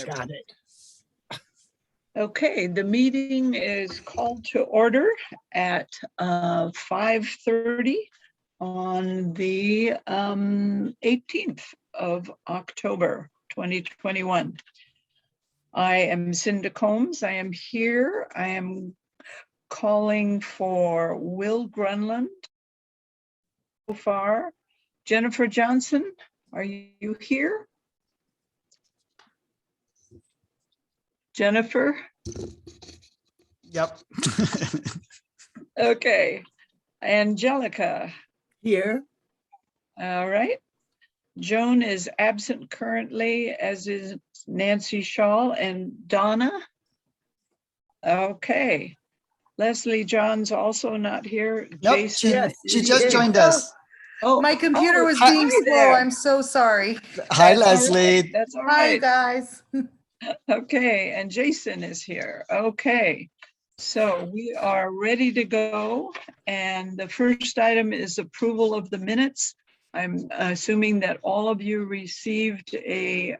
Got it. Okay, the meeting is called to order at 5:30 on the 18th of October, 2021. I am Cinda Combs. I am here. I am calling for Will Grunland so far. Jennifer Johnson, are you here? Jennifer? Yep. Okay. Angelica? Here. All right. Joan is absent currently, as is Nancy Shaw and Donna. Okay. Leslie John's also not here. Nope, Jason. she just joined us. Oh, My computer was hi being slow. there. I'm so sorry. Hi, That's all Leslie. right. That's all Hi, right. guys. Okay, and Jason is here. Okay, so we are ready to go. And the first item is approval of the minutes. I'm assuming that all of you received a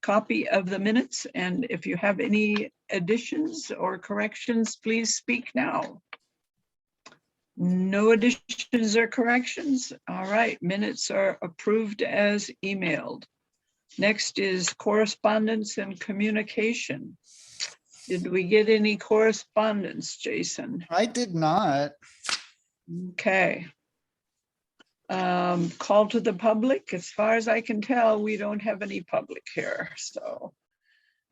copy of the minutes. And if you have any additions or corrections, please speak now. No additions or corrections? All right, minutes are approved as emailed. Next is correspondence and communication. Did we get any correspondence, Jason? I did not. Okay. Call to the public. As far as I can tell, we don't have any public here. So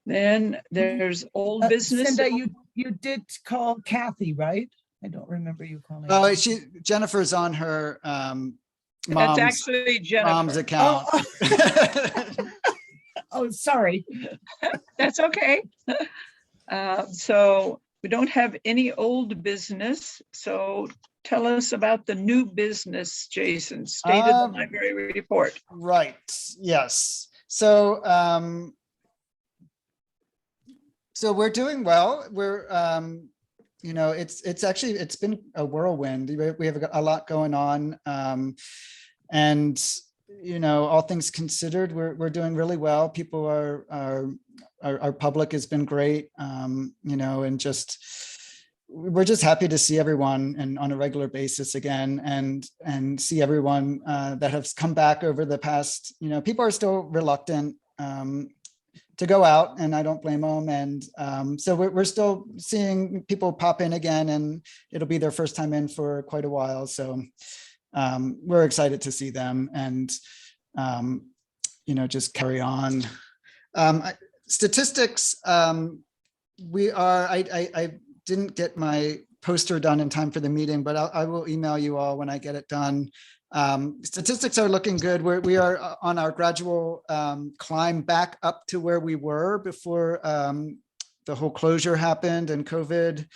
then there's old business. Cinda, you did call Kathy, right? I don't remember you calling. Oh, Jennifer's on her That's actually mom's Jennifer. account. Oh, sorry. That's okay. So we don't have any old business. So tell us about the new business, Jason. State of the library report. Right. Yes. So so we're doing well. We're you know, it's been a whirlwind. We have a lot going on, and you know, all things considered, we're doing really well. People our public has been great, you know, and we're just happy to see everyone and on a regular basis again, and see everyone that has come back over the past. You know, people are still reluctant to go out, and I don't blame them. And so we're still seeing people pop in again, and it'll be their first time in for quite a while. So we're excited to see them, and you know, just carry on. Statistics, I didn't get my poster done in time for the meeting, but I will email you all when I get it done. Statistics are looking good. We are on our gradual climb back up to where we were before the whole closure happened and COVID.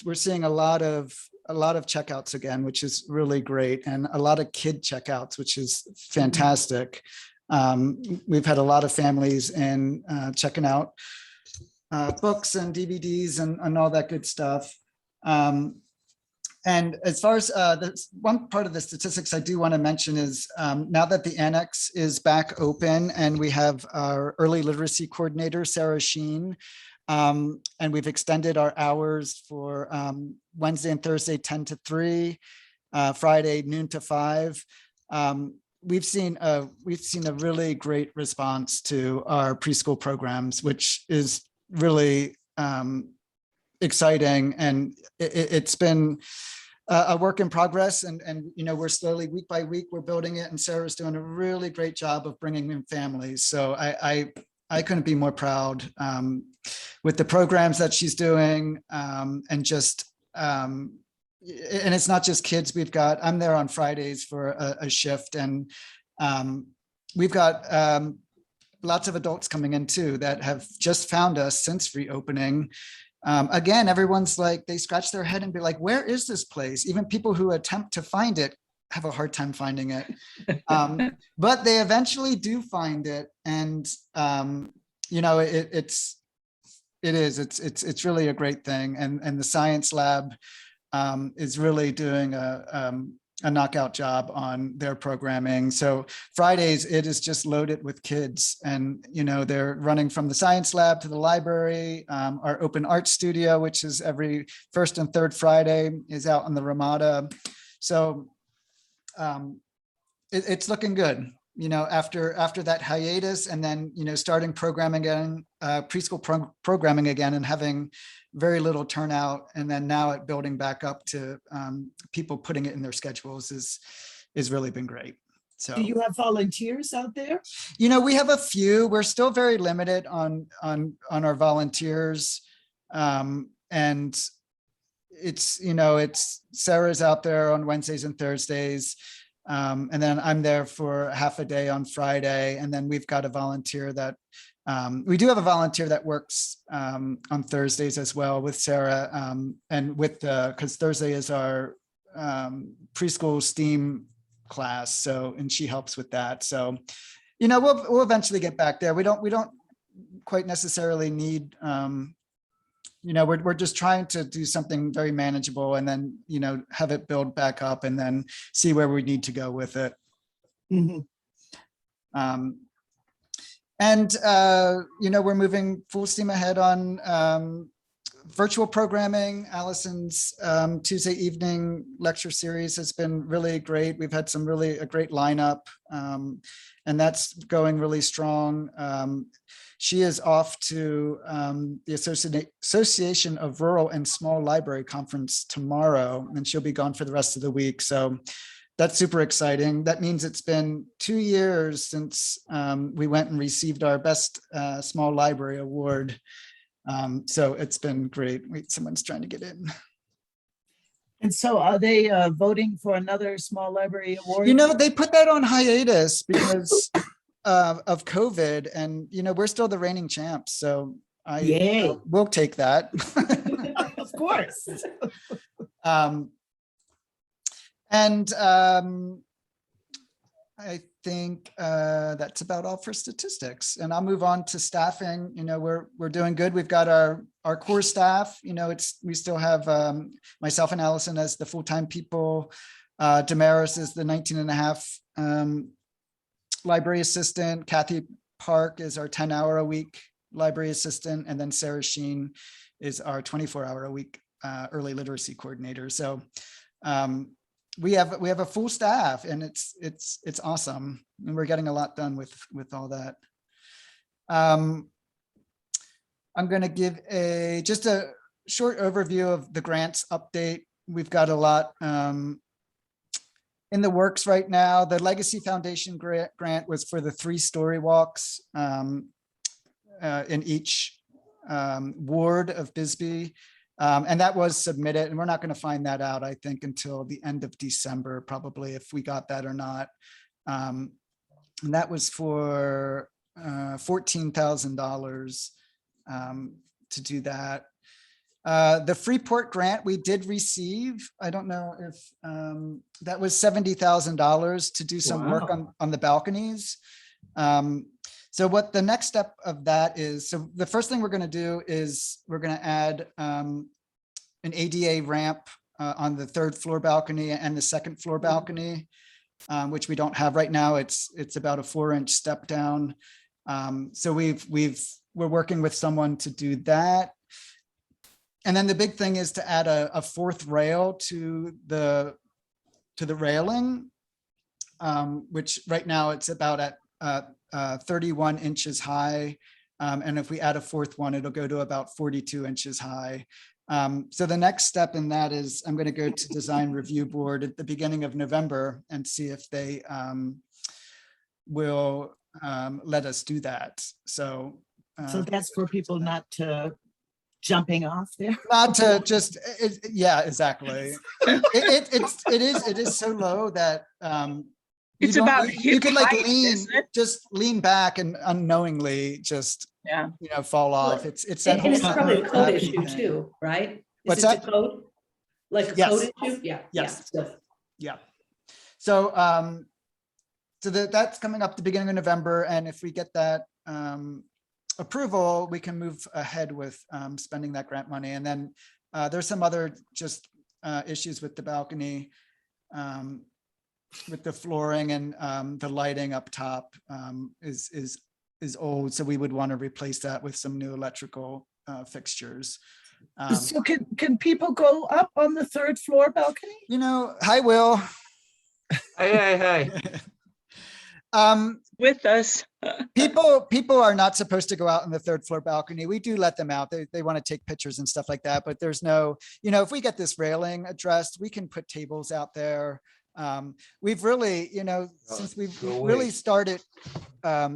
We're seeing a lot of checkouts again, which is really great, and a lot of kid checkouts, which is fantastic. We've had a lot of families in checking out books and DVDs and all that good stuff. And as far as one part of the statistics I do want to mention is now that the annex is back open and we have our early literacy coordinator, Sarah Sheen, and we've extended our hours for Wednesday and Thursday, 10 to 3, Friday, noon to 5. We've seen a really great response to our preschool programs, which is really exciting, and it's been a work in progress, and you know, we're slowly, week by week, we're building it, and Sarah's doing a really great job of bringing in families. So I couldn't be more proud with the programs that she's doing, and just and it's not just kids. I'm there on Fridays for a shift, and we've got lots of adults coming in too that have just found us since reopening. Again, everyone's like, they scratch their head and be like, where is this place? Even people who attempt to find it have a hard time finding it. But they eventually do find it. And, you know, it's really a great thing. And the science lab is really doing a knockout job on their programming. So Fridays, it is just loaded with kids, and they're running from the science lab to the library. Our open art studio, which is every first and third Friday, is out on the Ramada. So it's looking good. After that hiatus, and then starting programming again, preschool programming again, and having very little turnout, and then now it building back up to people putting it in their schedules is really been great. So Do you have volunteers out there? we have a few. We're still very limited on our volunteers, and it's Sarah's out there on Wednesdays and Thursdays. And then I'm there for half a day on Friday. And then we've got a volunteer that we do have a volunteer that works on Thursdays as well with Sarah, and because Thursday is our preschool STEAM class. So, and she helps with that. So, we'll eventually get back there. We don't quite necessarily need, we're just trying to do something very manageable, and then, have it build back up, and then see where we need to go with it. Mhm. We're moving full steam ahead on virtual programming. Allison's Tuesday evening lecture series has been really great. We've had a great lineup, and that's going really strong. She is off to the Association of Rural and Small Library Conference tomorrow, and she'll be gone for the rest of the week. So that's super exciting. That means it's been 2 years since we went and received our Best Small Library Award. So it's been great. Wait, someone's trying to get in. And so are they voting for another small library award? They put that on hiatus because of COVID, and we're still the reigning champs. So Yay. we'll take that. Of course. I think that's about all for statistics, and I'll move on to staffing. We're doing good. We've got our core staff. We still have myself and Allison as the full-time people. Damaris is the 19 and a half library assistant. Kathy Park is our 10-hour-a-week library assistant, and then Sarah Sheen is our 24-hour-a-week early literacy coordinator. So we have a full staff, and it's awesome, and we're getting a lot done with all that. I'm going to give just a short overview of the grants update. We've got a lot in the works right now. The Legacy Foundation grant was for the 3-story walks in each ward of Bisbee. And that was submitted, and we're not going to find that out, I think, until the end of December, probably, if we got that or not. And that was for $14,000 to do that. The Freeport grant we did receive. I don't know if that was $70,000 to do some work on the balconies. So what the next step of that is, so the first thing we're going to do is we're going to add an ADA ramp on the 3rd floor balcony and the 2nd floor balcony, which we don't have right now. It's about a 4-inch step down. So we're working with someone to do that. And then the big thing is to add a 4th rail to the railing, which right now it's about at 31 inches high. And if we add a 4th one, it'll go to about 42 inches high. So the next step in that is I'm going to go to design review board at the beginning of November and see if they will let us do that. So that's for people not to jumping off there. Not to just, yeah, exactly. It is so low that it's about you could like height, just lean back and unknowingly just fall off. It's that and it's probably a code issue too, right? What's that? that? Code? Like a code issue? Yeah. Yes. Yeah. So that's coming up the beginning of November, and if we get that approval, we can move ahead with spending that grant money. And then there's some other just issues with the balcony. with the flooring and the lighting up top is old. So we would want to replace that with some new electrical fixtures. So can people go up on the third floor balcony? You know, hi, Will. Hey. With us. People are not supposed to go out on the third floor balcony. We do let them out. They want to take pictures and stuff like that, but there's no, if we get this railing addressed, we can put tables out there. We've really, since we've really started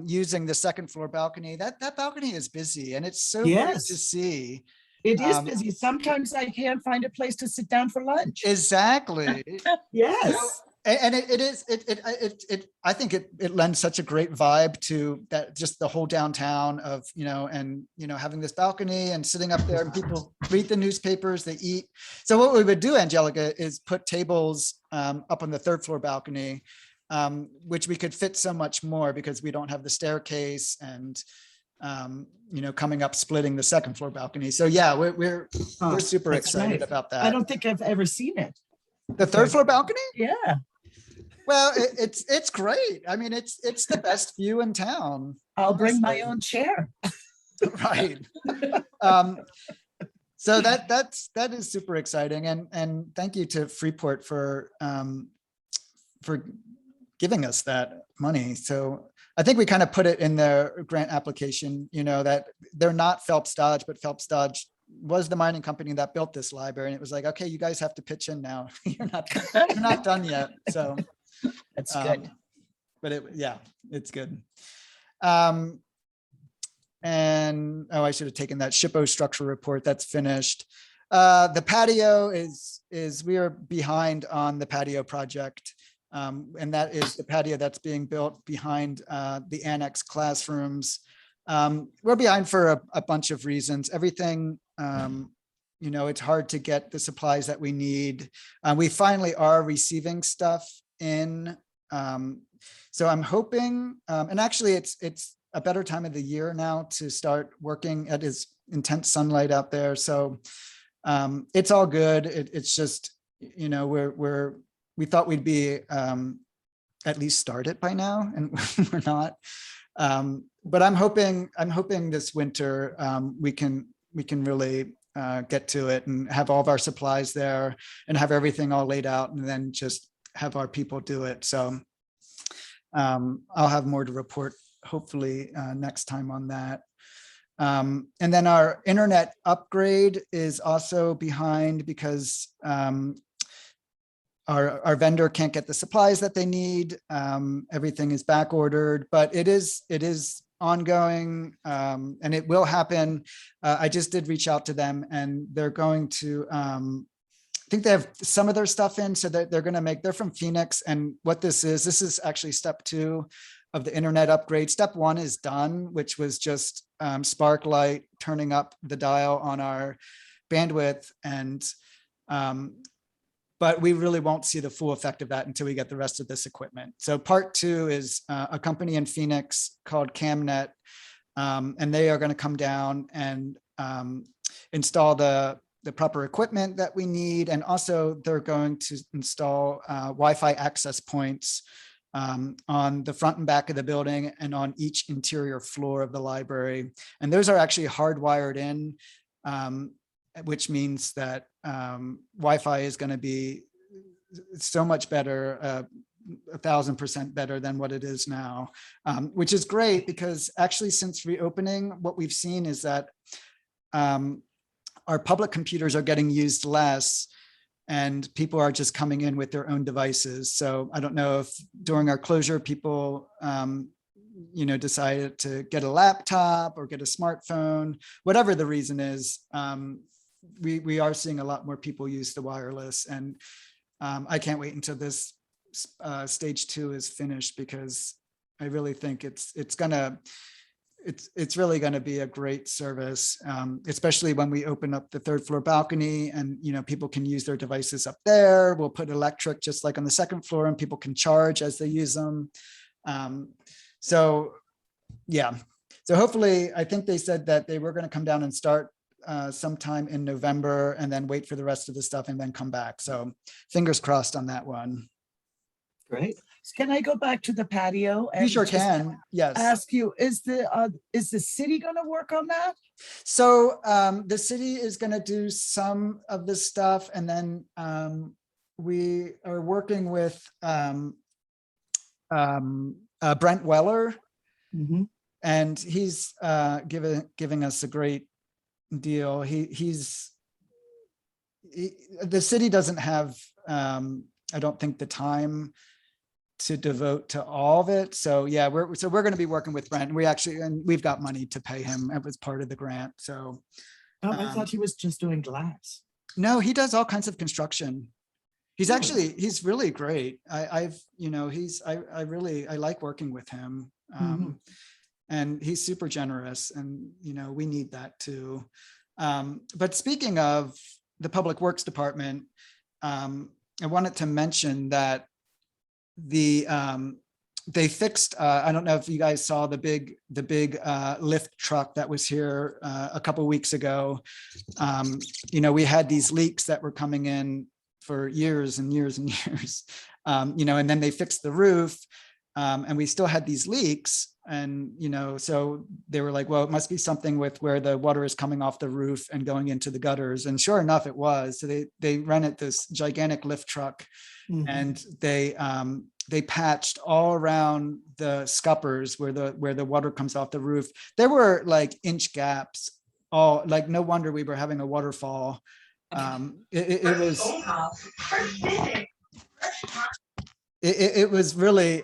using the second floor balcony, that balcony is busy, and it's so great Yes. to see. It is busy. Sometimes I can't find a place to sit down for lunch. Exactly. Yes. And I think it lends such a great vibe to that, just the whole downtown of, having this balcony and sitting up there, and people read the newspapers, they eat. So what we would do, Angelica, is put tables up on the third floor balcony, which we could fit so much more because we don't have the staircase and, coming up, splitting the second floor balcony. So yeah, we're super that's excited nice. about that. I don't think I've ever seen it. The third floor balcony? Yeah. Well, it's great. I mean, it's the best view in town. I'll bring my honestly. own chair. Right. So that is super exciting, and thank you to Freeport for giving us that money. So I think we kind of put it in their grant application, that they're not Phelps Dodge, but Phelps Dodge was the mining company that built this library, and it was like, okay, you guys have to pitch in now. you're not done yet. So That's good. but it's good. And I should have taken that SHPO structure report. That's finished. The patio is we are behind on the patio project. And that is the patio that's being built behind the annex classrooms. We're behind for a bunch of reasons. Everything, it's hard to get the supplies that we need. We finally are receiving stuff in. So I'm hoping, and actually it's a better time of the year now to start working. It is intense sunlight out there. So it's all good. It's just, we thought we'd be at least started by now, and we're not. But I'm hoping this winter we can really get to it and have all of our supplies there and have everything all laid out, and then just have our people do it. So I'll have more to report hopefully next time on that. And then our internet upgrade is also behind because our vendor can't get the supplies that they need. Everything is back ordered, but it is ongoing, and it will happen. I just did reach out to them, and they're going to, I think they have some of their stuff in, so that they're from Phoenix. And what this is actually step 2 of the internet upgrade. Step 1 is done, which was just Sparklight turning up the dial on our bandwidth, and but we really won't see the full effect of that until we get the rest of this equipment. So part 2 is a company in Phoenix called CamNet, and they are going to come down and install the proper equipment that we need. And also they're going to install Wi-Fi access points on the front and back of the building and on each interior floor of the library. And those are actually hardwired in, which means that Wi-Fi is going to be so much better, 1,000% better than what it is now, which is great, because actually since reopening, what we've seen is that our public computers are getting used less, and people are just coming in with their own devices. So I don't know if during our closure, people decided to get a laptop or get a smartphone, whatever the reason is. We are seeing a lot more people use the wireless, and I can't wait until this stage 2 is finished, because I really think it's really going to be a great service, especially when we open up the third floor balcony, and people can use their devices up there. We'll put electric just like on the second floor, and people can charge as they use them. So yeah, so hopefully, I think they said that they were going to come down and start sometime in November and then wait for the rest of the stuff and then come back. So fingers crossed on that one. Great. Can I go back to the patio? You and sure just can. Yes. Ask you, is the city going to work on that? So the city is going to do some of this stuff, and then we are working with Brent Weller, Mhm. and he's giving us a great deal. The city doesn't have, I don't think, the time to devote to all of it. So yeah, we're going to be working with Brent. And we've got money to pay him. It was part of the grant. So Oh, I thought he was just doing glass. no, he does all kinds of construction. He's really great. I like working with him. And he's super generous, and we need that too. But speaking of the Public Works Department, I wanted to mention that they fixed, I don't know if you guys saw the big lift truck that was here a couple of weeks ago. We had these leaks that were coming in for years and years and years, and then they fixed the roof, and we still had these leaks. And, so they were like, well, it must be something with where the water is coming off the roof and going into the gutters. And sure enough, it was. So they rented this gigantic lift truck, and they patched all around the scuppers where the water comes off the roof. There were like inch gaps, all like, no wonder we were having a waterfall. It was really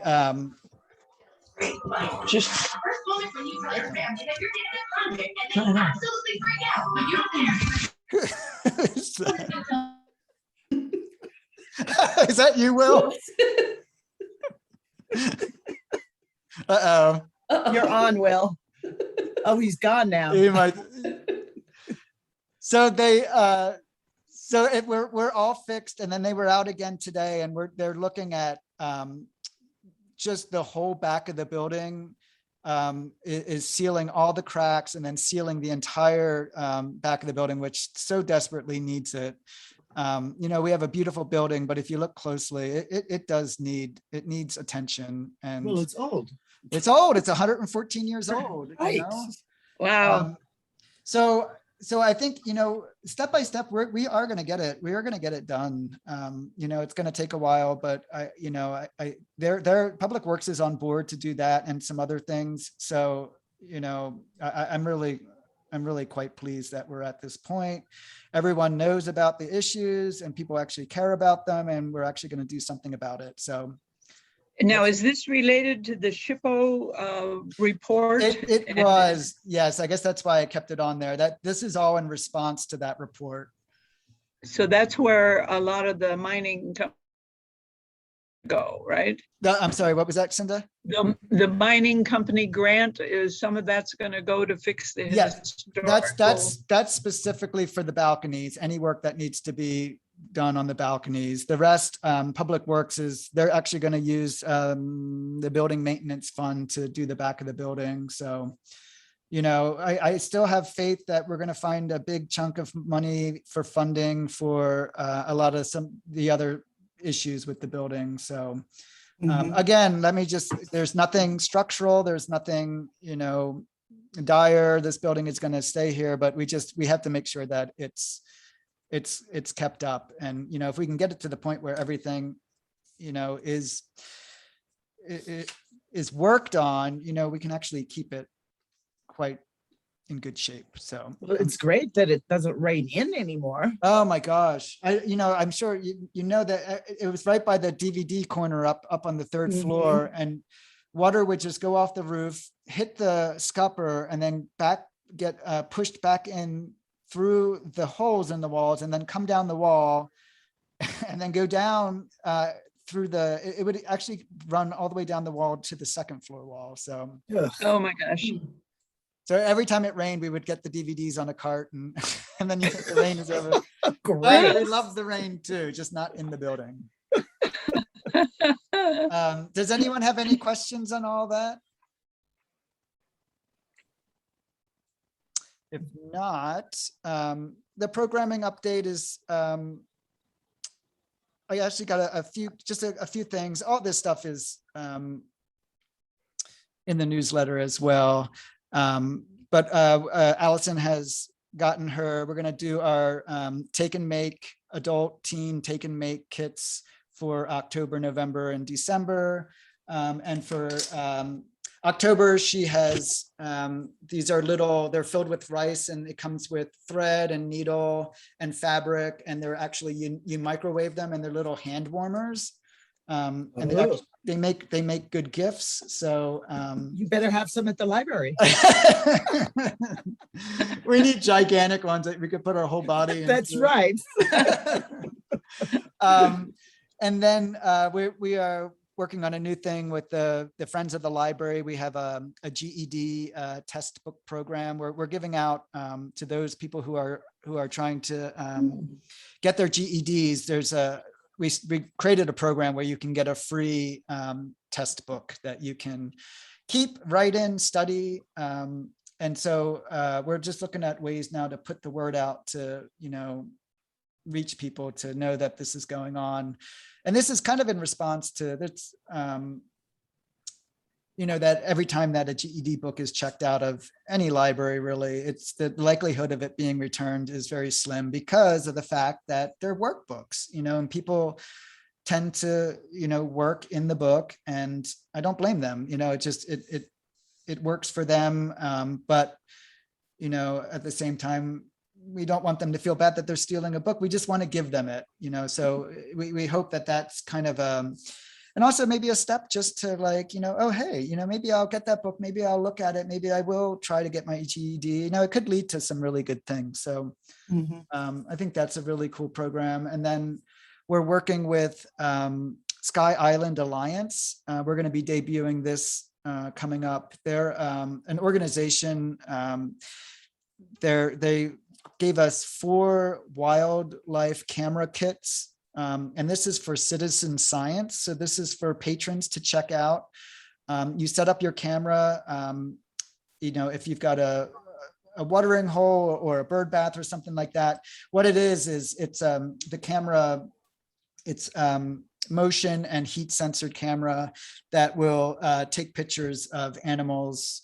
Just is that you, Will? Uh-oh. You're on, Will. Oh, he's gone now. You might. So we're all fixed, and then they were out again today, and they're looking at just the whole back of the building, is sealing all the cracks and then sealing the entire back of the building, which so desperately needs it. We have a beautiful building, but if you look closely, it needs attention. And Well, it's old. It's old. It's 114 years old. Right. wow. So I think, step by step, we are going to get it. We are going to get it done. It's going to take a while, but their Public Works is on board to do that and some other things. So, I'm really quite pleased that we're at this point. Everyone knows about the issues and people actually care about them, and we're actually going to do something about it. So Now, is this related to the SHPO report? It was, yes. I guess that's why I kept it on there. That this is all in response to that report. So that's where a lot of the mining go, right? I'm sorry, what was that, Cinda? The mining company grant, is some of that's going to go to fix the Yes, historical- that's specifically for the balconies. Any work that needs to be done on the balconies. The rest, Public Works they're actually going to use the building maintenance fund to do the back of the building. So, I still have faith that we're going to find a big chunk of money for funding for a lot of the other issues with the building. So again, there's nothing structural, there's nothing, dire. This building is going to stay here, but we have to make sure that it's kept up. And, if we can get it to the point where everything, is worked on, we can actually keep it quite in good shape. So Well, it's great that it doesn't rain in anymore. oh my gosh, I'm sure that it was right by the DVD corner up on the third floor, and water would just go off the roof, hit the scupper, and then get pushed back in through the holes in the walls, and then come down the wall, and then go down through it would actually run all the way down the wall to the second floor wall. So Oh my gosh. so every time it rained, we would get the DVDs on a cart, and then you think the rain is over. Great. But we love the rain too, just not in the building. Does anyone have any questions on all that? If not, the programming update is, I actually got a few, just a few things. All this stuff is in the newsletter as well. But Allison has gotten we're gonna do our take and make adult teen take and make kits for October, November, and December. And for October, she has, these are little, they're filled with rice, and it comes with thread and needle and fabric, and they're actually, you microwave them, and they're little hand warmers. And they make good gifts. So You better have some at the library. we need gigantic ones that we could put our whole body in. That's right. And then we are working on a new thing with the Friends of the Library. We have a GED test book program where we're giving out to those people who are trying to get their GEDs. We created a program where you can get a free test book that you can keep, write in, study. And so we're just looking at ways now to put the word out to, reach people to know that this is going on. And this is kind of in response to that's, that every time that a GED book is checked out of any library, really, it's the likelihood of it being returned is very slim because of the fact that they're workbooks, and people tend to, work in the book, and I don't blame them. It works for them. But, at the same time, we don't want them to feel bad that they're stealing a book. We just want to give them it, so we hope that that's kind of and also maybe a step just to oh, hey, maybe I'll get that book. Maybe I'll look at it. Maybe I will try to get my GED. It could lead to some really good things. So I think that's a really cool program. And then we're working with Sky Island Alliance. We're going to be debuting this coming up. They're an organization. They gave us 4 wildlife camera kits. And this is for citizen science. So this is for patrons to check out. You set up your camera, if you've got a watering hole or a bird bath or something like that. What it is it's the camera, it's motion and heat censored camera that will take pictures of animals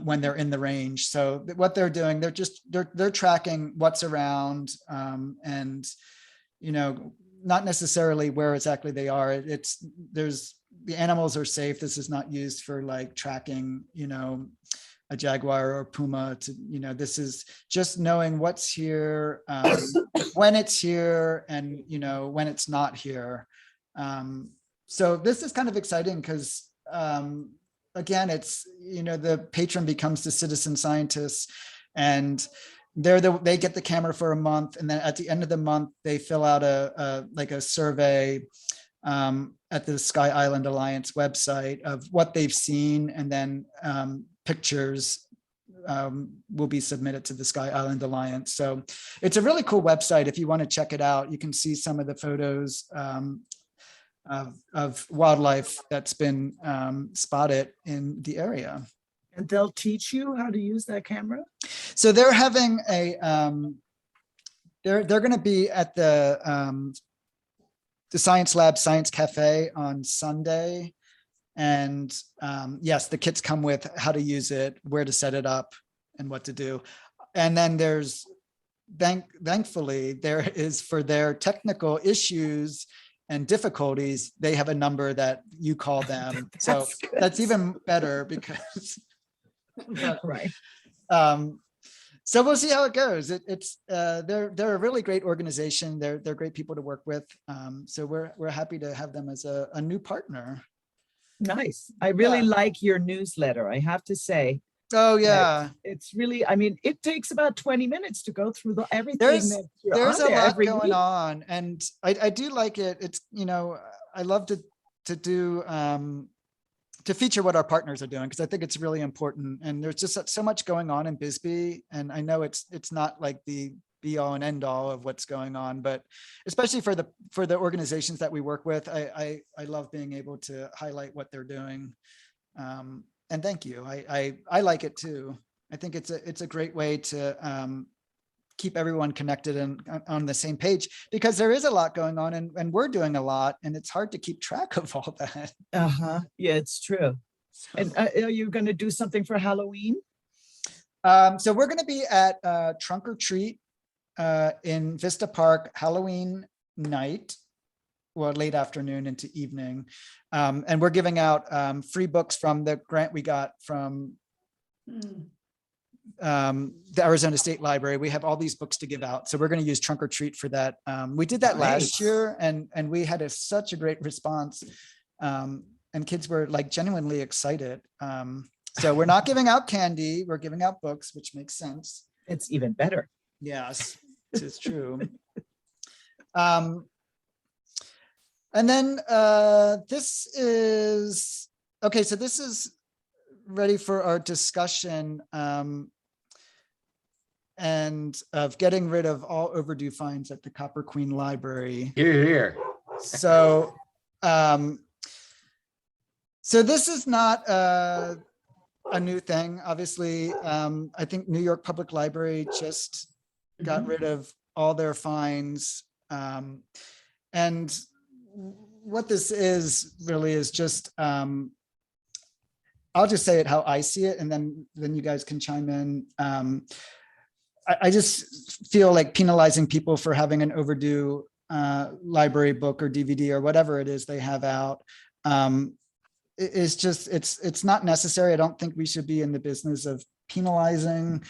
when they're in the range. So what they're doing, they're tracking what's around, and not necessarily where exactly they are. The animals are safe. This is not used for tracking, a jaguar or puma this is just knowing what's here, when it's here, and when it's not here. So this is kind of exciting because again, it's, the patron becomes the citizen scientist, and they get the camera for a month, and then at the end of the month they fill out a survey at the Sky Island Alliance website of what they've seen, and then pictures will be submitted to the Sky Island Alliance. So it's a really cool website. If you want to check it out, you can see some of the photos of wildlife that's been spotted in the area. And they'll teach you how to use that camera? So they're having they're going to be at the Science Lab Science Cafe on Sunday. And yes, the kits come with how to use it, where to set it up, and what to do. And then there's, thankfully, there is, for their technical issues and difficulties, they have a number that you call them. So that's even better because right. So we'll see how it goes. They're a really great organization. They're great people to work with. So we're happy to have them as a new partner. Nice. I really like your newsletter, I have to say. Oh yeah, it's really, it takes about 20 minutes to go through everything. There's a lot going on, and I do like it. It's, I love to do to feature what our partners are doing, because I think it's really important. And there's just so much going on in Bisbee, and I know it's not like the be all and end all of what's going on, but especially for the organizations that we work with, I love being able to highlight what they're doing. And thank you. I like it too. I think it's a great way to keep everyone connected and on the same page, because there is a lot going on and we're doing a lot, and it's hard to keep track of all that. Uh-huh. Yeah, it's true. So, And are you going to do something for Halloween? so we're going to be at Trunk or Treat in Vista Park Halloween night, well, late afternoon into evening. And we're giving out free books from the grant we got from the Arizona State Library. We have all these books to give out. So we're going to use Trunk or Treat for that. We did that last Nice. year and we had such a great response. And kids were like genuinely excited. So we're not giving out candy, we're giving out books, which makes sense. It's even better. Yes, it's true. And then this is, okay, so this is ready for our discussion and of getting rid of all overdue fines at the Copper Queen Library. Here, here. So, so this is not a new thing. Obviously, I think New York Public Library just got rid of all their fines. And what this is really is just, I'll just say it how I see it, and then you guys can chime in. I just feel like penalizing people for having an overdue library book or DVD or whatever it is they have out is just, it's not necessary. I don't think we should be in the business of penalizing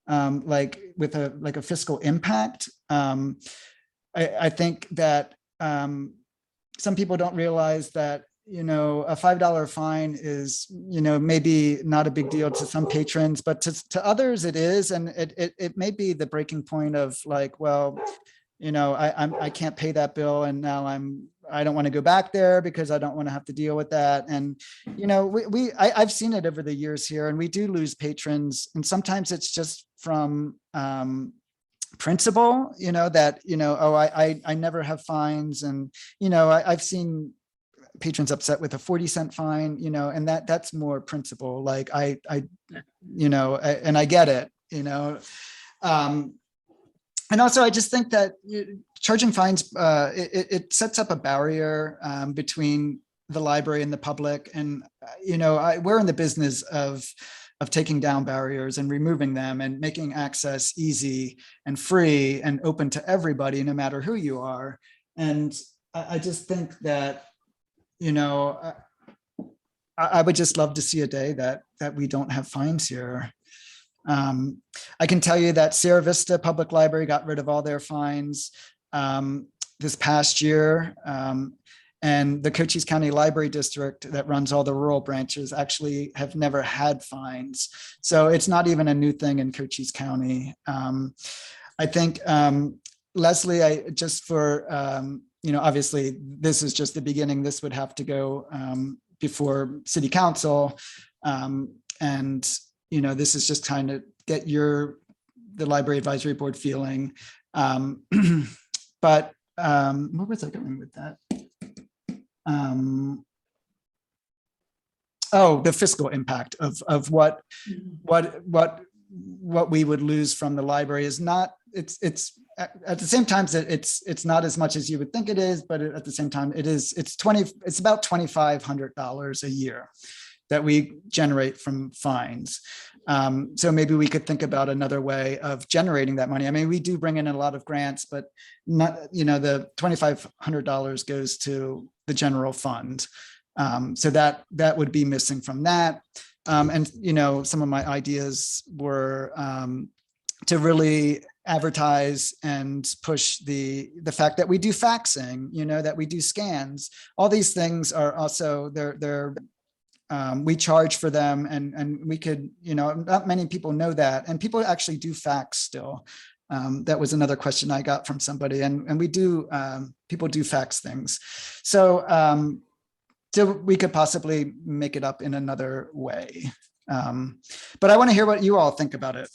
like with a fiscal impact. I think that some people don't realize that, you know, a $5 fine is, you know, maybe not a big deal to some patrons, but to others it is. And it may be the breaking point of like, well, you know, I can't pay that bill, and now I don't want to go back there because I don't want to have to deal with that. And, you know, I've seen it over the years here, and we do lose patrons. And sometimes it's just from principle, you know, that, you know, oh, I never have fines. And, you know, I've seen patrons upset with a 40-cent fine, you know, and that's more principle. Like I you know, and I get it, you know. And also I just think that charging fines, it sets up a barrier between the library and the public. And, you know, we're in the business of taking down barriers and removing them and making access easy and free and open to everybody, no matter who you are. And I just think that, you know, I would just love to see a day that we don't have fines here. I can tell you that Sierra Vista Public Library got rid of all their fines this past year. And the Cochise County Library District that runs all the rural branches actually have never had fines. So it's not even a new thing in Cochise County. I think, Leslie, just for, you know, obviously this is just the beginning. This would have to go before City Council. And, you know, this is just trying to get the Library Advisory Board feeling. But where was I going with that? Oh, the fiscal impact of what we would lose from the library is not, it's at the same time that it's not as much as you would think it is, but at the same time it's about $2,500 a year that we generate from fines. So maybe we could think about another way of generating that money. I mean, we do bring in a lot of grants, but not, you know, the $2,500 goes to the general fund. So that would be missing from that. And, you know, some of my ideas were to really advertise and push the fact that we do faxing, you know, that we do scans. All these things are also, they're we charge for them, and we could, you know, not many people know that, and people actually do fax still. That was another question I got from somebody, and we do, people do fax things. So, so we could possibly make it up in another way. But I want to hear what you all think about it.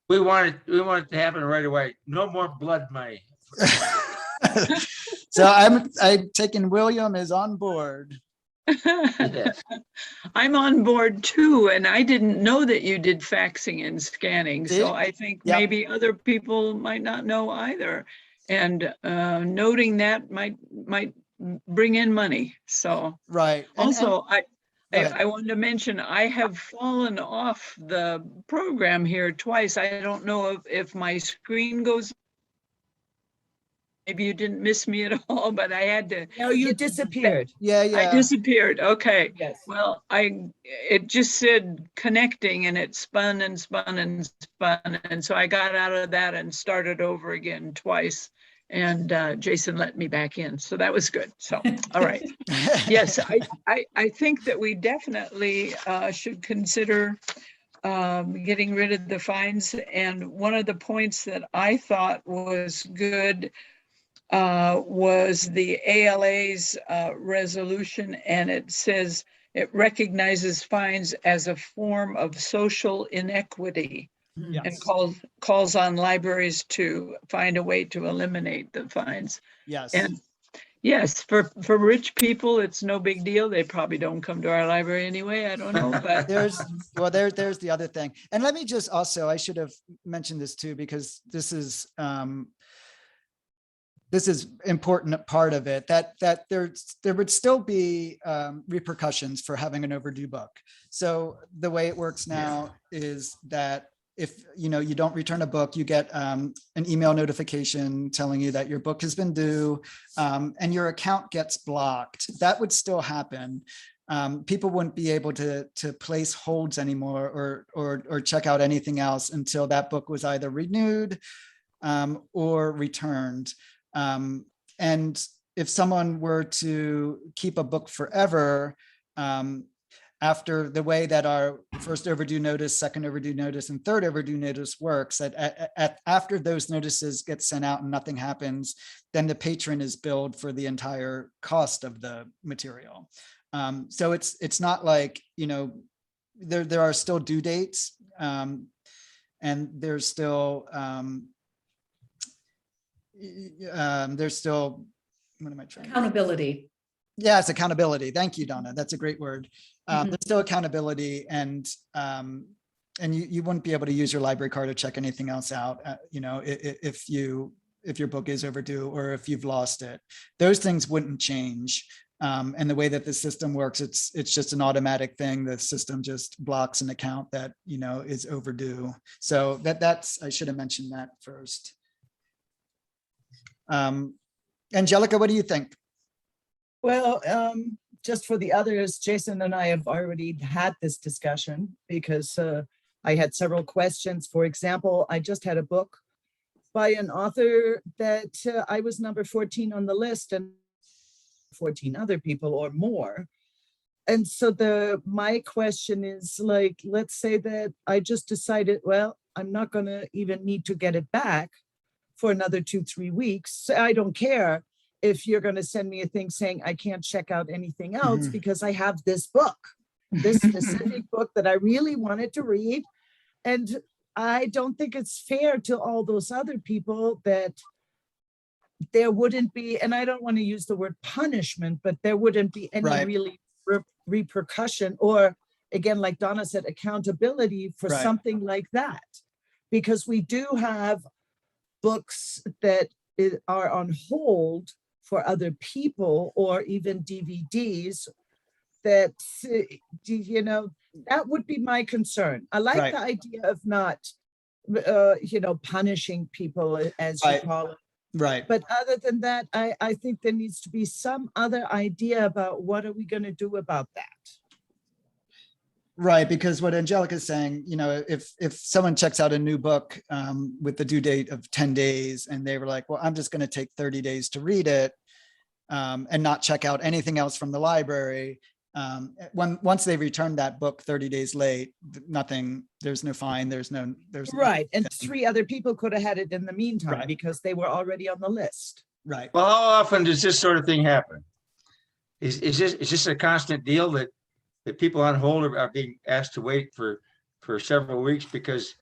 We want it to happen right away. No more blood money. So I'm taking William is on board. Yes. I'm on board too, and I didn't know that you did faxing and scanning. See? So I think Yep. maybe other people might not know either. And noting that might bring in money. So Right. also, go ahead. I wanted to mention, I have fallen off the program here twice. I don't know if my screen goes. Maybe you didn't miss me at all, but I had to. No, you disappeared. Yeah, I yeah. disappeared. Okay. Yes. Well, it just said connecting and it spun and spun and spun. And so I got out of that and started over again twice. And Jason let me back in. So that was good. So, all right. Yes, I think that we definitely should consider getting rid of the fines. And one of the points that I thought was good was the ALA's resolution, and it says it recognizes fines as a form of social inequity and Yes. calls on libraries to find a way to eliminate the fines. Yes. And yes, for rich people, it's no big deal. They probably don't come to our library anyway. I don't know, but there's the other thing. And let me just also, I should have mentioned this too, because this is important part of it, that there would still be repercussions for having an overdue book. So the way it works now is that if you don't return a book, you get an email notification telling you that your book has been due, and your account gets blocked. That would still happen. People wouldn't be able to place holds anymore or check out anything else until that book was either renewed or returned. And if someone were to keep a book forever, after the way that our first overdue notice, second overdue notice, and third overdue notice works, after those notices get sent out and nothing happens, then the patron is billed for the entire cost of the material. So it's not like, there are still due dates, and there's still what am I trying? Accountability. Yes, accountability. Thank you, Donna. That's a great word. There's still accountability, and you wouldn't be able to use your library card to check anything else out. If your book is overdue or if you've lost it, those things wouldn't change. And the way that the system works, it's just an automatic thing. The system just blocks an account that is overdue. So that's I should have mentioned that first. Angelica, what do you think? Well, just for the others, Jason and I have already had this discussion because I had several questions. For example, I just had a book by an author that I was number 14 on the list and 14 other people or more. And so my question is, like, let's say that I just decided, well, I'm not going to even need to get it back for another 2-3 weeks. I don't care if you're going to send me a thing saying I can't check out anything else because I have this book, this specific book that I really wanted to read. And I don't think it's fair to all those other people that there wouldn't be, and I don't want to use the word punishment, but there wouldn't be any really repercussion, or again, like Donna said, accountability for something like that. Because we do have books that are on hold for other people, or even DVDs that, that would be my concern. I like the idea of not, punishing people, as you call it. Right. But other than that, I think there needs to be some other idea about what are we going to do about that. Right, because what Angelica is saying, if someone checks out a new book with the due date of 10 days and they were like, well, I'm just going to take 30 days to read it and not check out anything else from the library. Once they return that book 30 days late, there's no fine, there's right. And 3 other people could have had it in the meantime because they were already on the list. Right. Well, how often does this sort of thing happen? Is this a constant deal that people on hold are being asked to wait for several weeks because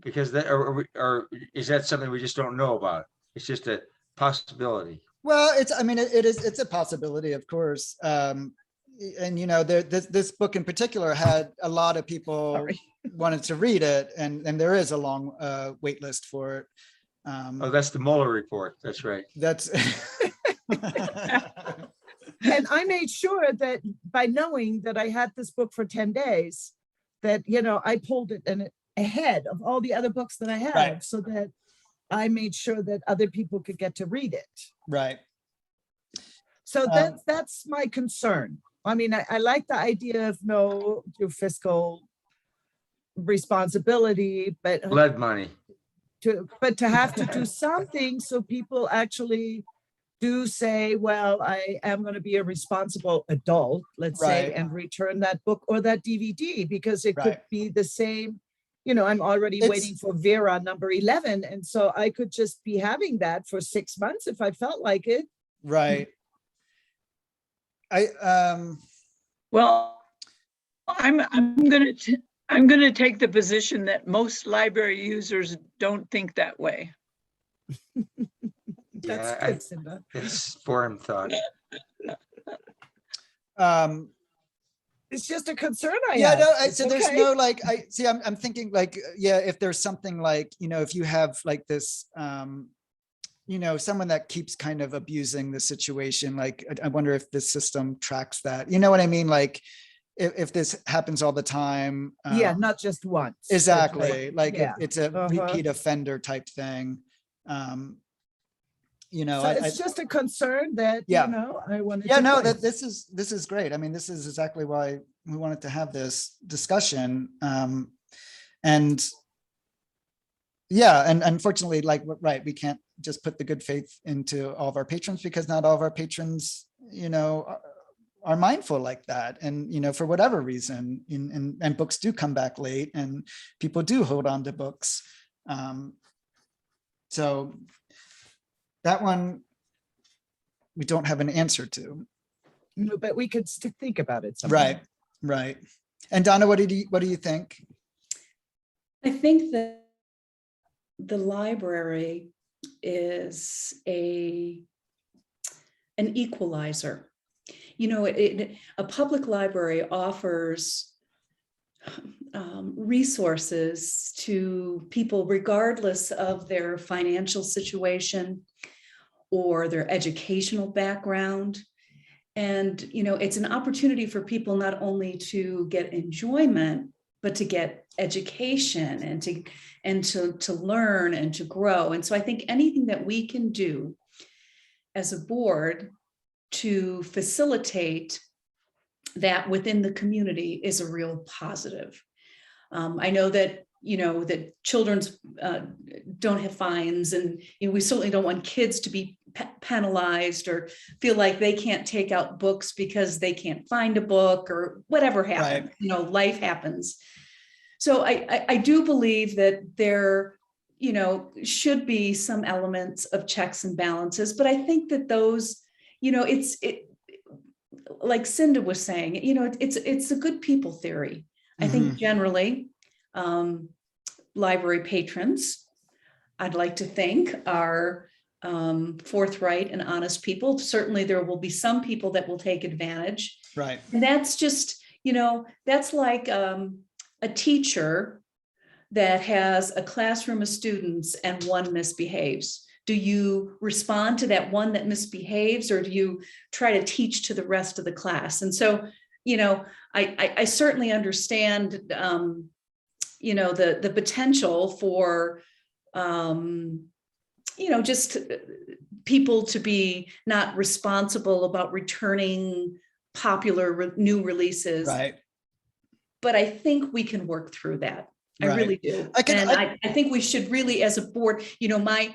that, or is that something we just don't know about? It's just a possibility. Well, it's a possibility, of course. and you know, this book in particular had a lot of people Sorry. wanted to read it, and there is a long wait list for it. Oh, that's the Mueller report. That's right. That's And I made sure that by knowing that I had this book for 10 days, that, you know, I pulled it ahead of all the other books that I have, Right. so that I made sure that other people could get to read it. right. So that's my concern. I mean, I like the idea of no your fiscal responsibility, but Blood money. to have to do something so people actually do say, well, I am going to be a responsible adult, let's say, Right. and return that book or that DVD, because it could Right. be the same. You know, I'm already It's- waiting for Vera number 11. And so I could just be having that for 6 months if I felt like it. Right. Well, I'm gonna take the position that most library users don't think that way. That's Yeah, good, Cinda. it's foreign thought. It's just a concern I Yeah, have. no, It's so there's okay. no like, I'm thinking like, yeah, if there's something like, you know, if you have like this, you know, someone that keeps kind of abusing the situation, like, I wonder if this system tracks that, you know what I mean? Like, if this happens all the time. Yeah, not just once. It's Exactly, like, yeah. it's a Uh-huh. repeat offender type thing. You know, So it's just a concern that, Yeah. you know, I wanted yeah, to no, voice. this is great. I mean, this is exactly why we wanted to have this discussion. And yeah, and unfortunately, like, right, we can't just put the good faith into all of our patrons, because not all of our patrons, you know, are mindful like that. And, you know, for whatever reason, and books do come back late, and people do hold on to books. So that one, we don't have an answer to. No, but we could still think about it. sometime. Right, right. And Donna, what do you think? I think that the library is an equalizer. You know, a public library offers resources to people regardless of their financial situation or their educational background. And, you know, it's an opportunity for people not only to get enjoyment, but to get education and to learn and to grow. And so I think anything that we can do as a board to facilitate that within the community is a real positive. I know that, you know, that children's don't have fines, and, you know, we certainly don't want kids to be penalized or feel like they can't take out books because they can't find a book or whatever happens. Right. You know, life happens. So I do believe that there, you know, should be some elements of checks and balances, but I think that those, you know, like Cinda was saying, you know, it's a good people theory. I think generally library patrons, I'd like to think, are forthright and honest people. Certainly there will be some people that will take advantage. Right. And that's just, you know, that's like a teacher that has a classroom of students and one misbehaves. Do you respond to that one that misbehaves, or do you try to teach to the rest of the class? And so, you know, I certainly understand, you know, the potential for, you know, just people to be not responsible about returning popular new releases. Right. But I think we can work through that. I Right. really do. I think we should really, as a board, you know, my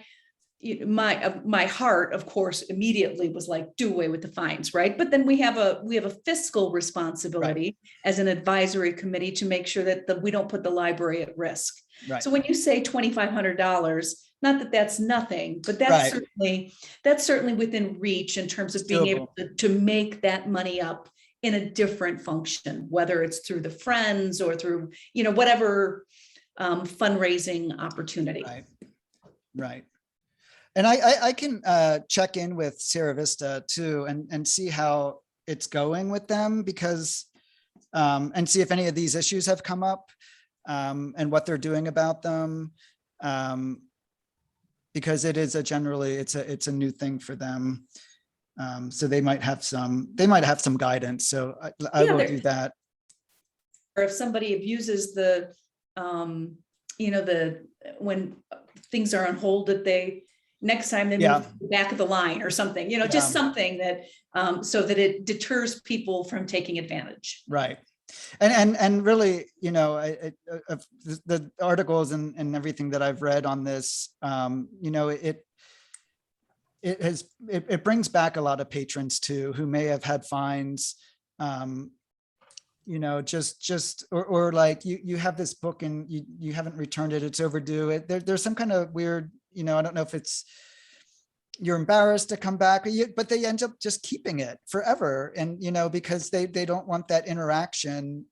heart, of course, immediately was like, do away with the fines, right? But then we have a fiscal responsibility as an advisory committee to make sure that we don't put the library at risk. Right. So when you say $2,500, not that that's nothing, but that's certainly within reach in terms of being able to make that money up in a different function, whether it's through the Friends or through, you know, whatever fundraising opportunity. Right. Right. And I can check in with Sierra Vista too, and see how it's going with them, because and see if any of these issues have come up, and what they're doing about them. Because it is it's a new thing for them. So they might have some guidance. So I Yeah, will they're- do that. Or if somebody abuses the, when things are on hold, that they, next time they Yeah. move to the back of the line or something, just Yeah. something that, so that it deters people from taking advantage. Right. And really, of the articles and everything that I've read on this, it brings back a lot of patrons too, who may have had fines, or like you have this book and you haven't returned it, it's overdue. There's some kind of weird, I don't know if it's, you're embarrassed to come back, but they end up just keeping it forever. And, because they don't want that interaction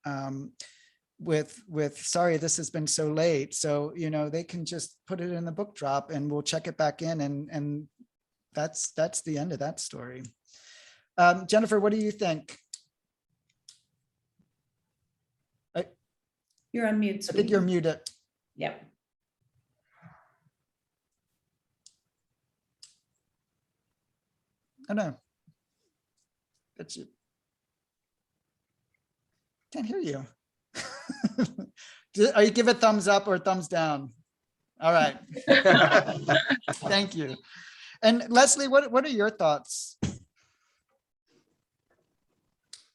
with, sorry, this has been so late. So, they can just put it in the book drop and we'll check it back in. And that's the end of that story. Jennifer, what do you think? You're on mute. I think you're muted. Yep. Oh, no. That's you. Can't hear you. Are you give a thumbs up or thumbs down? All right. Thank you. And Leslie, what are your thoughts?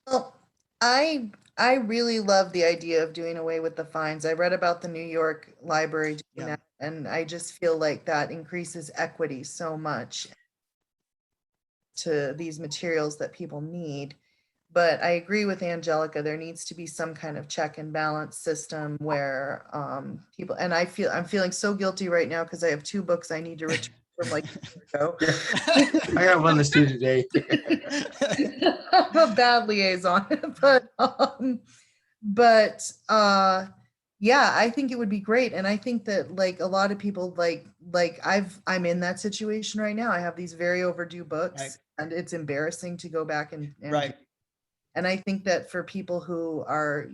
Well, I really love the idea of doing away with the fines. I read about the New York Library doing Yeah. that, and I just feel like that increases equity so much to these materials that people need. But I agree with Angelica, there needs to be some kind of check and balance system where people, and I'm feeling so guilty right now because I have 2 books I need to return from like a year ago. I got one that's due today. I'm a bad liaison, but yeah, I think it would be great. And I think that like a lot of people like I'm in that situation right now. I have these very overdue books, Right. and it's embarrassing to go back and Right. and I think that for people who are,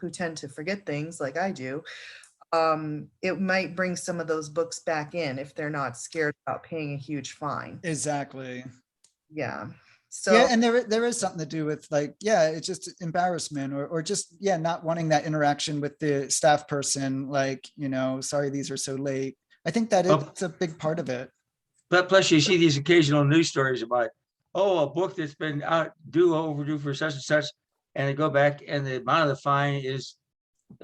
who tend to forget things like I do, it might bring some of those books back in if they're not scared about paying a huge fine. Exactly. Yeah. So Yeah, and there is something to do with like, yeah, it's just embarrassment or just, yeah, not wanting that interaction with the staff person, like, sorry, these are so late. I think that it's a big part of it. But plus you see these occasional news stories about, a book that's been overdue for such and such, and they go back and the amount of the fine is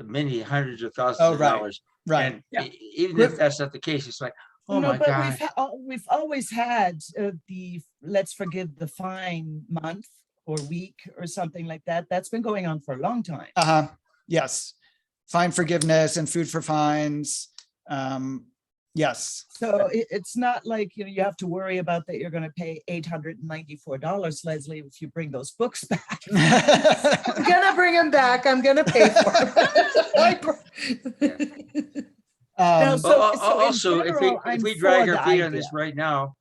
many hundreds of thousands of right. dollars. Right. And Yeah. even if that's not the case, it's like, oh No, my but God. we've always had the let's forgive the fine month or week or something like that. That's been going on for a long time. Uh-huh. Yes. Fine forgiveness and food for fines. Yes. So it's not like, you have to worry about that you're going to pay $894, Leslie, if you bring those books back. I'm gonna bring them back. I'm gonna pay for them. No, so in Also, general, if I'm we drag for our the feet on idea. this right now,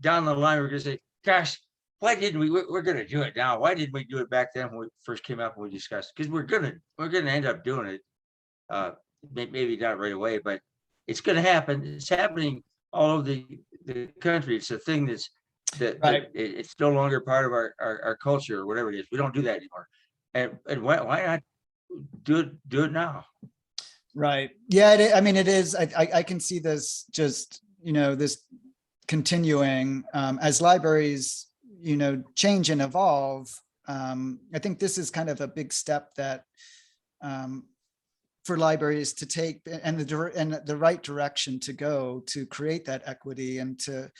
down the line, we're gonna say, gosh, why didn't we? We're gonna do it now. Why didn't we do it back then when we first came up and we discussed? Because we're gonna end up doing it. Maybe not right away, but it's gonna happen. It's happening all over the country. It's a thing that Right. it's no longer part of our culture or whatever it is. We don't do that anymore. And why not do it now? Right. Yeah. It is. I can see this just, this continuing as libraries, change and evolve. I think this is kind of a big step that for libraries to take and the right direction to go to create that equity and to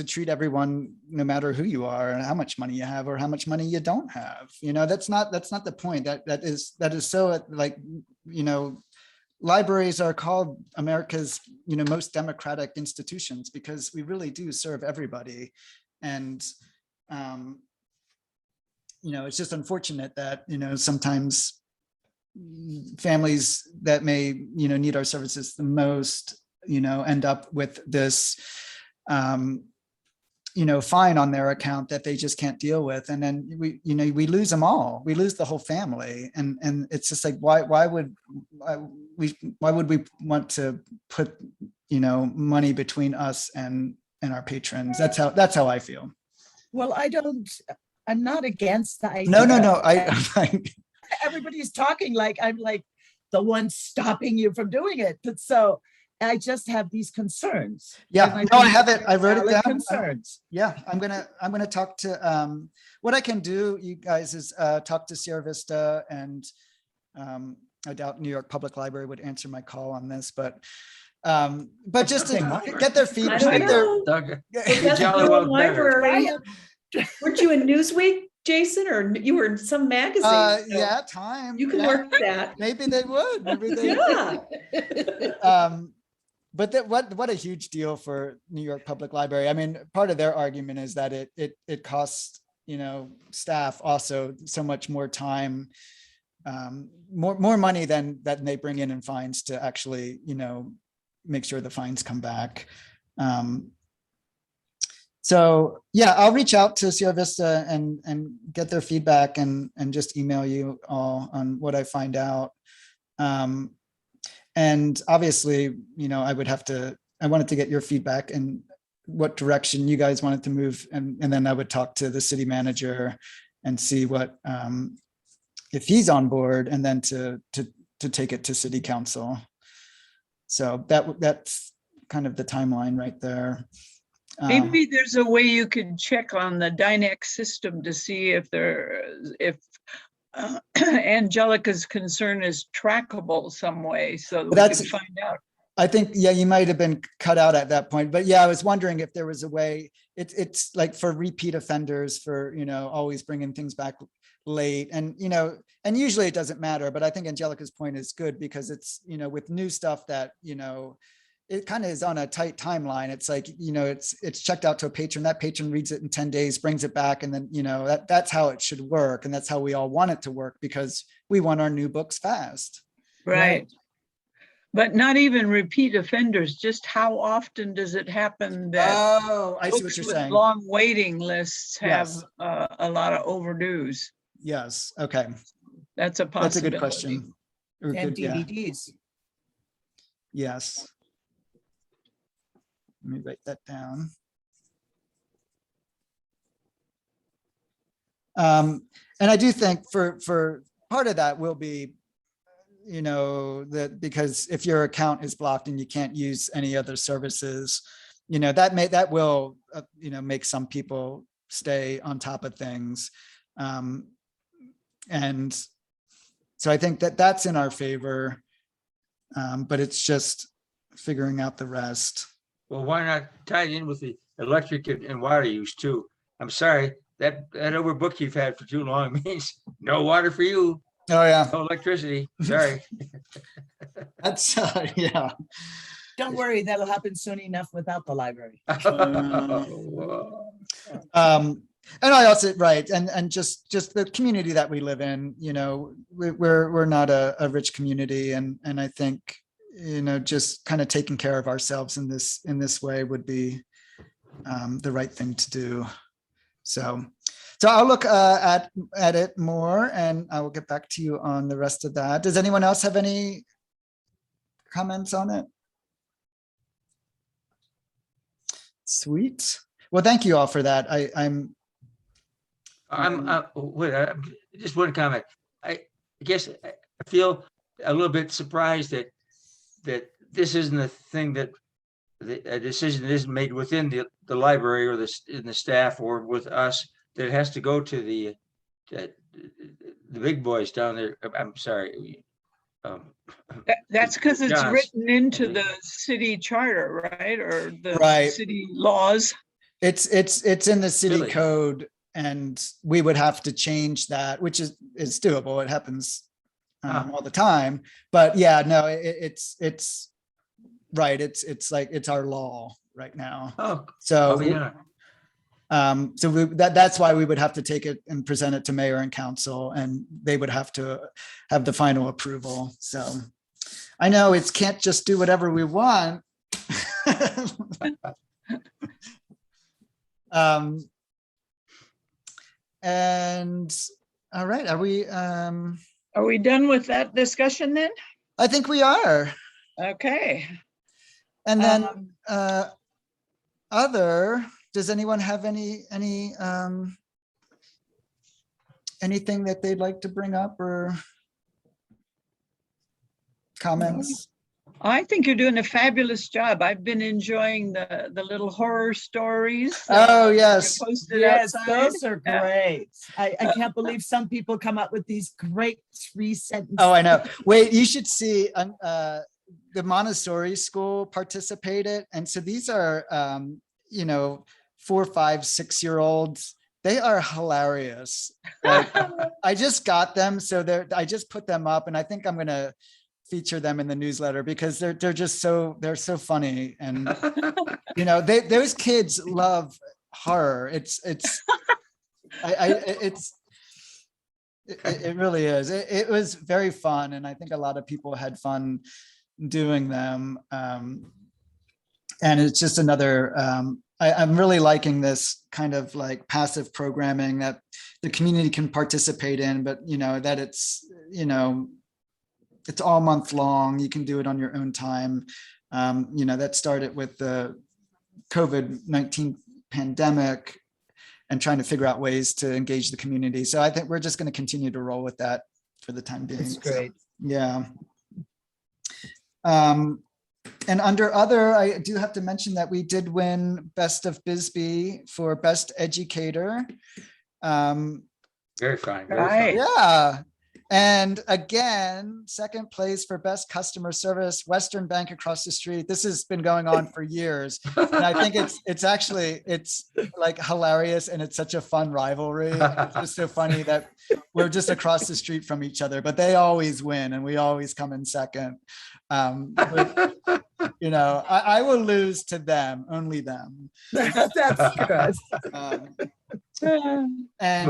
treat everyone, no matter who you are and how much money you have or how much money you don't have. That's not the point. That is so like, libraries are called America's, most democratic institutions because we really do serve everybody. And, it's just unfortunate that, sometimes families that may, need our services the most, end up with this fine on their account that they just can't deal with. And then we lose them all. We lose the whole family. And it's just like, why would we want to put, money between us and our patrons? That's how I feel. Well, I'm not against the idea. No. Everybody's talking like I'm like the one stopping you from doing it. But so I just have these concerns. Yeah, And no, I think have it. they're I wrote it valid down. Concerns. Yeah, I'm gonna talk to, what I can do, you guys, is talk to Sierra Vista, and I doubt New York Public Library would answer my call on this, but just to get their I feedback. don't get their- know. Doug, Well, you that's jolly your well better. library. Weren't you in Newsweek, Jason, or you were in some magazine? So Yeah, Time. You can yeah. work that. Maybe they would. Maybe they. Yeah. But what a huge deal for New York Public Library. I mean, part of their argument is that it costs, staff also so much more time, more money than they bring in fines to actually, make sure the fines come back. So yeah, I'll reach out to Sierra Vista and get their feedback and just email you all on what I find out. And obviously, I wanted to get your feedback and what direction you guys wanted to move. And then I would talk to the city manager and see what, if he's on board, and then to take it to city council. So that's kind of the timeline right there. Maybe there's a way you could check on the Dynex system to see if Angelica's concern is trackable some way, so that we can find out. I think, yeah, you might have been cut out at that point, but yeah, I was wondering if there was a way. It's like for repeat offenders, for, always bringing things back late, and, and usually it doesn't matter, but I think Angelica's point is good, because it's, with new stuff that, it kind of is on a tight timeline. It's like, it's checked out to a patron, that patron reads it in 10 days, brings it back. And then, that's how it should work. And that's how we all want it to work, because we want our new books fast. Right. But not even repeat offenders, just how often does it happen that Oh, I see what books you're with saying. long waiting lists have Yes. a lot of overdues? Yes. Okay. That's a That's a possibility. good question. Or And good, yeah. DVDs. Yes. Let me write that down. And I do think for part of that will be, that because if your account is blocked and you can't use any other services, that will, make some people stay on top of things. And so I think that's in our favor, but it's just figuring out the rest. Well, why not tie it in with the electric and water use too? I'm sorry, that overbook you've had for too long means no water for you, Oh yeah, no electricity. Sorry. that's yeah. Don't worry, that'll happen soon enough without the library. And I also, right, and just the community that we live in, we're not a rich community, and I think, just kind of taking care of ourselves in this way would be the right thing to do. So I'll look at it more, and I will get back to you on the rest of that. Does anyone else have any comments on it? Sweet. Well, thank you all for that. Just one comment. I guess I feel a little bit surprised that this isn't a thing that a decision isn't made within the library or in the staff or with us, that it has to go to the big boys down there. I'm sorry. That's because it's John's. written into the city charter, right? Or the Right. city laws. It's in the city Really? code, and we would have to change that, which is doable. It happens all the time. But yeah, no, it's right. It's like, it's our law right now. Oh, So yeah. That's why we would have to take it and present it to mayor and council, and they would have to have the final approval. So I know it can't just do whatever we want. And all right, are we? Are we done with that discussion then? I think we are. Okay. And then Um, does anyone have anything that they'd like to bring up or comments? I think you're doing a fabulous job. I've been enjoying the little horror stories. Oh, you yes. posted Yes, outside. those are Yeah. great. I can't believe some people come up with these great 3 sentences. Oh, I know. Wait, you should see the Montessori school participated. And so these are, 4, 5, 6-year-olds. They are hilarious. Like, I just got them. So I just put them up, and I think I'm going to feature them in the newsletter because they're so funny. And, those kids love horror. It really is. It was very fun. And I think a lot of people had fun doing them. And it's just another, I'm really liking this kind of like passive programming that the community can participate in, but that it's all month long. You can do it on your own time. That started with the COVID-19 pandemic and trying to figure out ways to engage the community. So I think we're just going to continue to roll with that for the time being. It's great. Yeah. And under other, I do have to mention that we did win Best of Bisbee for Best Educator. Very fine. Very Right. fine. Yeah. And again, second place for Best Customer Service, Western Bank across the street. This has been going on for years. And I think it's like hilarious, and it's such a fun rivalry. It's just so funny that we're just across the street from each other, but they always win and we always come in second. I will lose to them, only them. That's good. And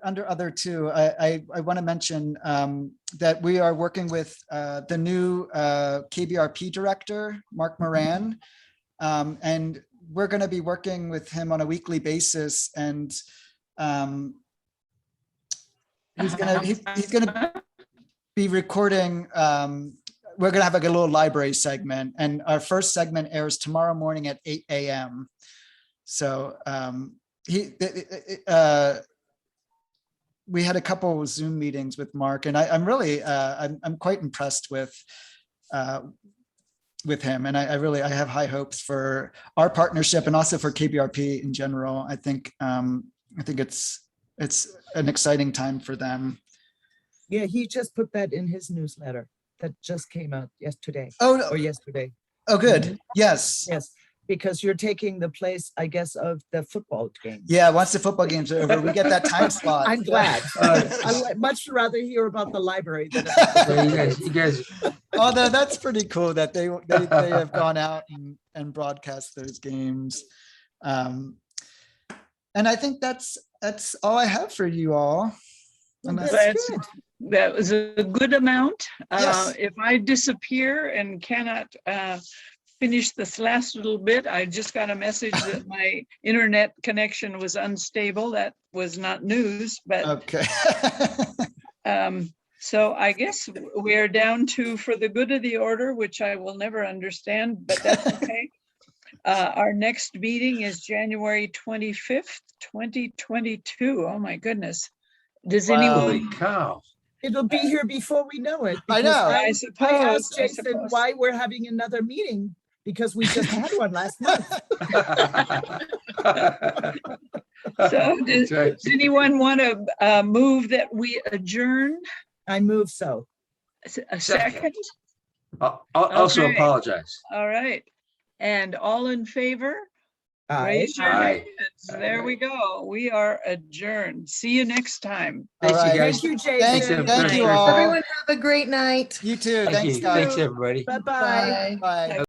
under other too, I want to mention that we are working with the new KBRP director, Mark Moran, and we're going to be working with him on a weekly basis, and he's gonna be recording. We're going to have like a little library segment, and our first segment airs tomorrow morning at 8 a.m. So we had a couple of Zoom meetings with Mark, and I'm really I'm quite impressed with him, and I have high hopes for our partnership and also for KBRP in general. I think it's an exciting time for them. Yeah, he just put that in his newsletter that just came out yesterday. Oh, Or yesterday. oh, good. Mhm. Yes. Yes, because you're taking the place, I guess, of the football game. Yeah. Once the football games are over, we get that time slot. I'm glad. I'd much rather hear about the library than So you guys, Although that's pretty cool that they have gone out and broadcast those games. And I think that's all I have for you all. Unless- That's good. That was a good amount. Yes. If I disappear and cannot finish this last little bit, I just got a message that my internet connection was unstable. That was not news, but Okay. so I guess we're down to for the good of the order, which I will never understand, but that's okay. Our next meeting is January 25th, 2022. Oh my goodness. Does Wow. holy anyone? cow. It'll be here before we know it. I because know. I suppose. I asked I Jason suppose. why we're having another meeting, because we just had one last month. So does That's right. anyone want to move that we adjourn? I move so. A second? I'll also Okay. apologize. All right. And all in favor? Aye. Raise your Aye. hands. There we go. We are adjourned. See you next time. All Thanks, you right. guys. Thank you, Thank Jason. you Very all. Everyone have a great night. You too. Thank Thanks, you. guys. Thanks, everybody. Bye-bye. Bye. Bye.